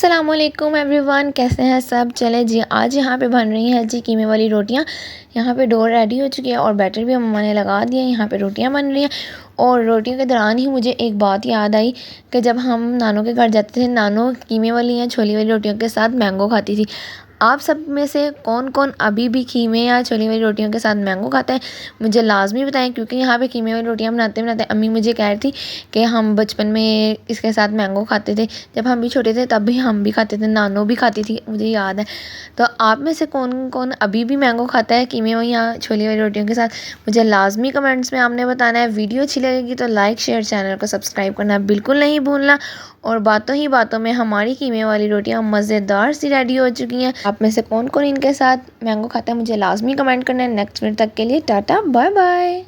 अस्सलामुअलैकुम एवरीवन, कैसे हैं सब। चले जी, आज यहाँ पे बन रही हैं जी कीमे वाली रोटियाँ। यहाँ पे डो रेडी हो चुकी है और बैटर भी मम्मा ने लगा दिया। यहाँ पे रोटियाँ बन रही हैं और रोटियों के दौरान ही मुझे एक बात याद आई कि जब हम नानों के घर जाते थे, नानों कीमे वाली या छोली वाली रोटियों के साथ मैंगो खाती थी। आप सब में से कौन कौन अभी भी कीमे या छोली वाली रोटियों के साथ मैंगो खाता है, मुझे लाजमी बताएं। क्योंकि यहाँ पे कीमे वाली रोटियाँ बनाते बनाते अम्मी मुझे कह रही थी कि हम बचपन में इसके साथ मैंगो खाते थे। जब हम भी छोटे थे तब भी हम भी खाते थे, नानो भी खाती थी, मुझे याद है। तो आप में से कौन कौन अभी भी मैंगो खाता है कीमे या छोली वाली रोटियों के साथ, मुझे लाजमी कमेंट्स में आपने बताना है। वीडियो अच्छी लगेगी तो लाइक शेयर, चैनल को सब्सक्राइब करना बिल्कुल नहीं भूलना। और बातों ही बातों में हमारी कीमे वाली रोटियां मज़ेदार सी रेडी हो चुकी हैं। आप में से कौन कौन इनके साथ मैंगो खाता है, मुझे लाजमी कमेंट करना है। नेक्स्ट वीडियो तक के लिए टाटा बाय बाय।